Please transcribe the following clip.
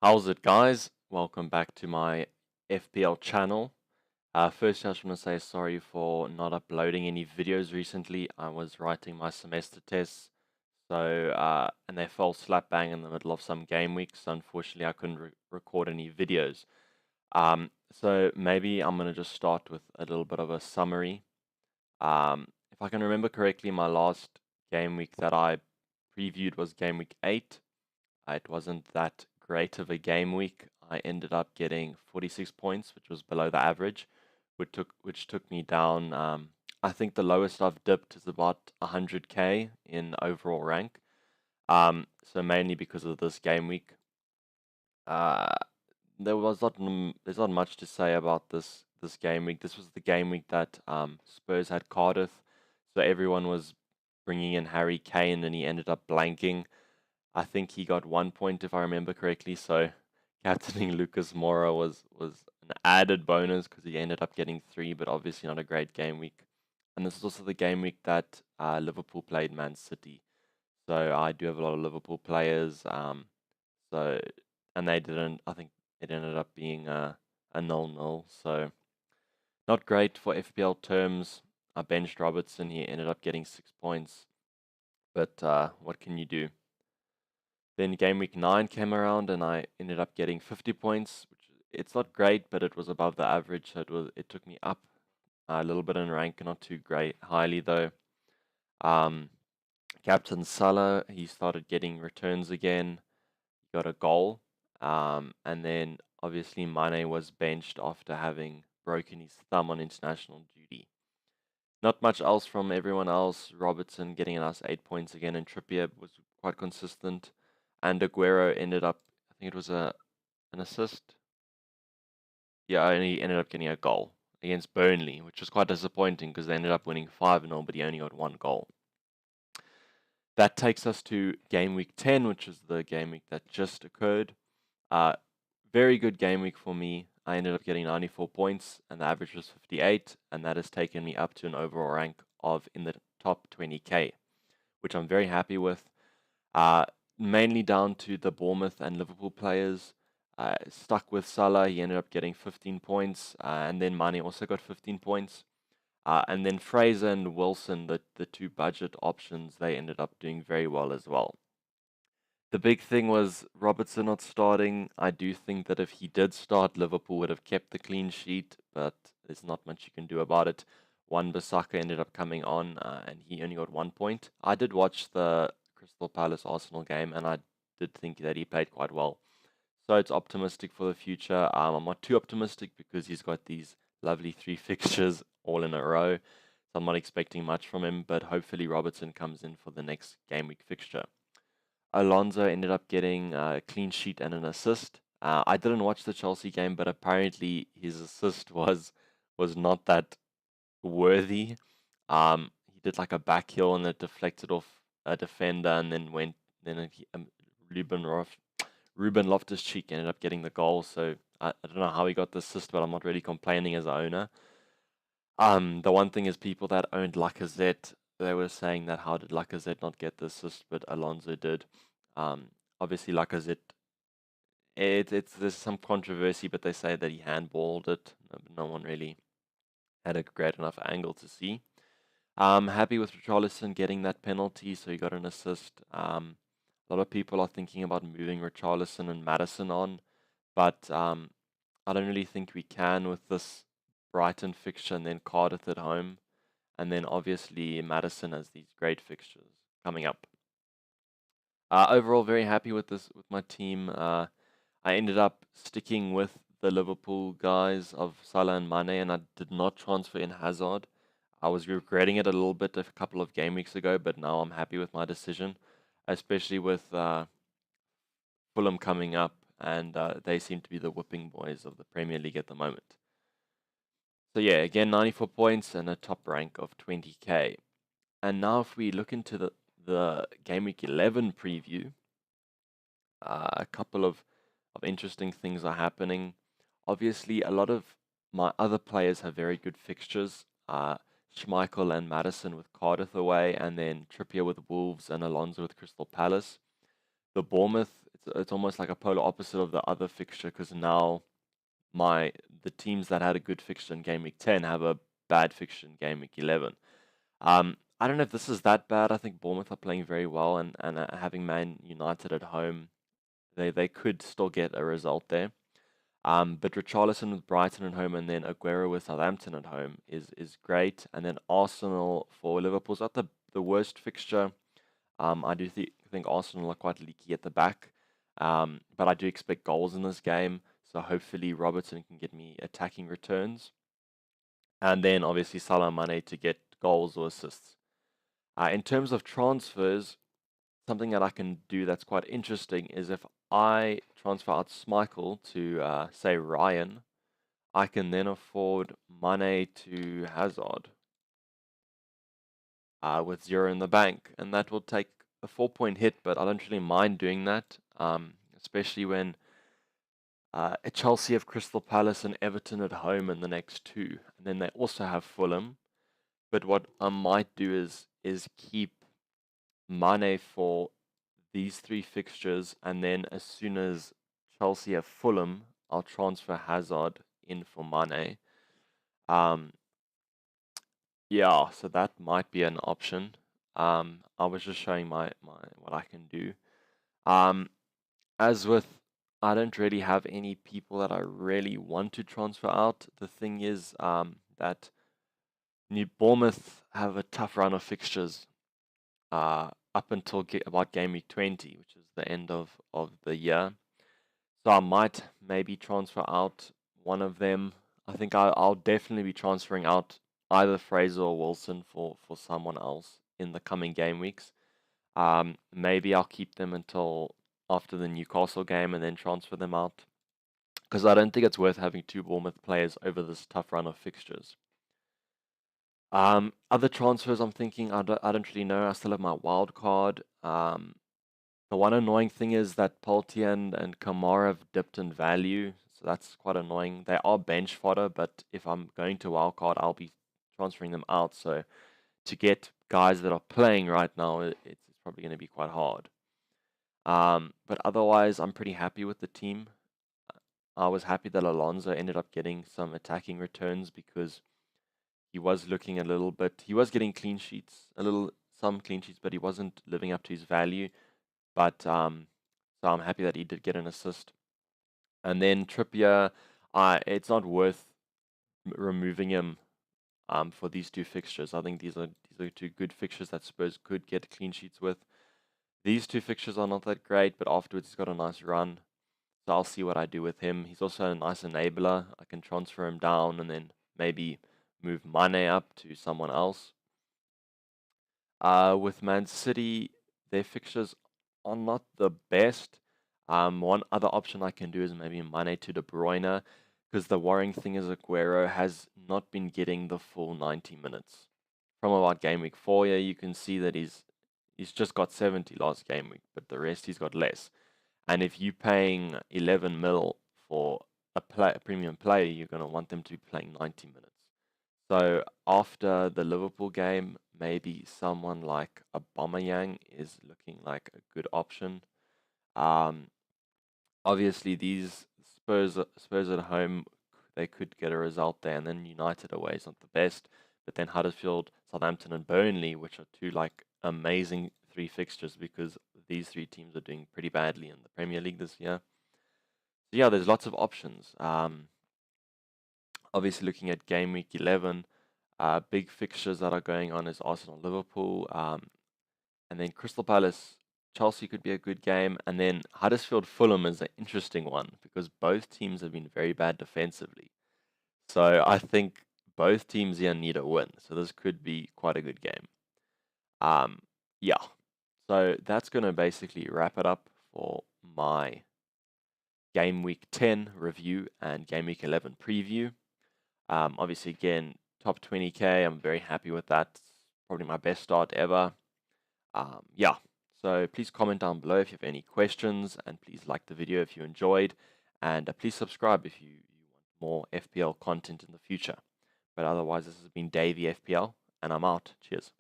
How's it, guys? Welcome back to my FPL channel. First, I just want to say sorry for not uploading any videos recently. I was writing my semester tests, and they fell slap bang in the middle of some game weeks. So unfortunately, I couldn't record any videos. So maybe I'm gonna just start with a little bit of a summary. If I can remember correctly, my last game week that I previewed was game week 8. It wasn't that great of a game week. I ended up getting 46 points, which was below the average, which took me down. I think the lowest I've dipped is about 100k in overall rank. So mainly because of this game week. Uh, there's not much to say about this game week. This was the game week that Spurs had Cardiff, so everyone was bringing in Harry Kane, and he ended up blanking. I think he got 1 point if I remember correctly. So captaining Lucas Moura was an added bonus because he ended up getting 3, but obviously not a great game week. And this is also the game week that Liverpool played Man City. So I do have a lot of Liverpool players. So and they didn't. I think it ended up being a 0-0. So not great for FPL terms. I benched Robertson. He ended up getting 6 points. But what can you do? Then game week 9 came around and I ended up getting 50 points, which it's not great, but it was above the average, so it took me up a little bit in rank, not too great highly though. Um, Captain Salah, he started getting returns again. He got a goal, and then obviously Mane was benched after having broken his thumb on international duty. Not much else from everyone else. Robertson getting us 8 points again, and Trippier was quite consistent. And Aguero ended up, I think it was an assist. Yeah, and he ended up getting a goal against Burnley, which was quite disappointing because they ended up winning 5-0, but he only got one goal. That takes us to game week 10, which is the game week that just occurred. Very good game week for me. I ended up getting 94 points, and the average was 58, and that has taken me up to an overall rank of in the top 20k, which I'm very happy with. Mainly down to the Bournemouth and Liverpool players. Stuck with Salah, he ended up getting 15 points, and then Mane also got 15 points. And then Fraser and Wilson, the two budget options, they ended up doing very well as well. The big thing was Robertson not starting. I do think that if he did start, Liverpool would have kept the clean sheet, but there's not much you can do about it. Wan-Bissaka ended up coming on, and he only got 1 point. I did watch the Crystal Palace Arsenal game, and I did think that he played quite well. So it's optimistic for the future. I'm not too optimistic because he's got these lovely 3 fixtures all in a row. So I'm not expecting much from him, but hopefully Robertson comes in for the next game week fixture. Alonso ended up getting a clean sheet and an assist. I didn't watch the Chelsea game, but apparently his assist was not that worthy. He did like a back heel and it deflected off a defender, and then Ruben Loftus-Cheek ended up getting the goal. So I don't know how he got the assist, but I'm not really complaining as an owner. The one thing is people that owned Lacazette, they were saying that how did Lacazette not get the assist, but Alonso did. Obviously Lacazette, there's some controversy, but they say that he handballed it. No one really had a great enough angle to see. Happy with Richarlison getting that penalty, so he got an assist. A lot of people are thinking about moving Richarlison and Madison on, but I don't really think we can with this Brighton fixture and then Cardiff at home, and then obviously Madison has these great fixtures coming up. Overall, very happy with my team. I ended up sticking with the Liverpool guys of Salah and Mane, and I did not transfer in Hazard. I was regretting it a little bit a couple of game weeks ago, but now I'm happy with my decision, especially with Fulham coming up, and they seem to be the whipping boys of the Premier League at the moment. So yeah, again, 94 points and a top rank of 20k. And now if we look into the Game Week 11 preview, a couple of interesting things are happening. Obviously, a lot of my other players have very good fixtures. Schmeichel and Madison with Cardiff away, and then Trippier with Wolves and Alonso with Crystal Palace. the Bournemouth, it's almost like a polar opposite of the other fixture because now the teams that had a good fixture in Game Week 10 have a bad fixture in Game Week 11. I don't know if this is that bad. I think Bournemouth are playing very well, and having Man United at home, they could still get a result there. But Richarlison with Brighton at home and then Aguero with Southampton at home is great. And then Arsenal for Liverpool's not the worst fixture. I do think Arsenal are quite leaky at the back, but I do expect goals in this game. So hopefully Robertson can get me attacking returns. And then obviously Salah Mane to get goals or assists. In terms of transfers, something that I can do that's quite interesting is if I transfer out Schmeichel to, say, Ryan, I can then afford Mane to Hazard with 0 in the bank. And that will take a 4-point hit, but I don't really mind doing that, especially when Chelsea have Crystal Palace and Everton at home in the next 2. And then they also have Fulham. But what I might do is keep Mane for these 3 fixtures, and then as soon as Chelsea have Fulham, I'll transfer Hazard in for Mane. Yeah, so that might be an option. I was just showing my what I can do. As with, I don't really have any people that I really want to transfer out. The thing is that New Bournemouth have a tough run of fixtures up until about Game Week 20, which is the end of the year. So I might maybe transfer out one of them. I think I'll definitely be transferring out either Fraser or Wilson for someone else in the coming game weeks. Maybe I'll keep them until after the Newcastle game and then transfer them out, because I don't think it's worth having 2 Bournemouth players over this tough run of fixtures. Other transfers I'm thinking, I don't really know. I still have my wild card. The one annoying thing is that Polti and Kamara have dipped in value, so that's quite annoying. They are bench fodder, but if I'm going to wildcard, I'll be transferring them out. So to get guys that are playing right now, it's probably going to be quite hard. But otherwise, I'm pretty happy with the team. I was happy that Alonso ended up getting some attacking returns because he was looking a little bit. He was getting clean sheets, some clean sheets, but he wasn't living up to his value. But so I'm happy that he did get an assist. And then Trippier, it's not worth removing him for these 2 fixtures. I think these are 2 good fixtures that Spurs could get clean sheets with. These 2 fixtures are not that great, but afterwards he's got a nice run. So I'll see what I do with him. He's also a nice enabler. I can transfer him down and then maybe move Mane up to someone else. With Man City, their fixtures are not the best. One other option I can do is maybe Mane to De Bruyne, because the worrying thing is Aguero has not been getting the full 90 minutes. From about Game Week 4, yeah, you can see that he's just got 70 last game week, but the rest he's got less. And if you're paying 11 mil for a premium player, you're going to want them to be playing 90 minutes. So after the Liverpool game, maybe someone like Aubameyang is looking like a good option. Obviously, these Spurs at home, they could get a result there, and then United away is not the best. But then Huddersfield, Southampton, and Burnley, which are 2 like amazing 3 fixtures, because these 3 teams are doing pretty badly in the Premier League this year. So yeah, there's lots of options. Obviously, looking at Game Week 11, big fixtures that are going on is Arsenal, Liverpool, and then Crystal Palace, Chelsea could be a good game, and then Huddersfield, Fulham is an interesting one because both teams have been very bad defensively. So I think both teams here need a win. So this could be quite a good game. Yeah. So that's going to basically wrap it up for my Game Week 10 review and Game Week 11 preview. Obviously, again, top 20k. I'm very happy with that. It's probably my best start ever. Yeah. So please comment down below if you have any questions, and please like the video if you enjoyed, and please subscribe if you want more FPL content in the future. But otherwise, this has been Davey FPL, and I'm out. Cheers.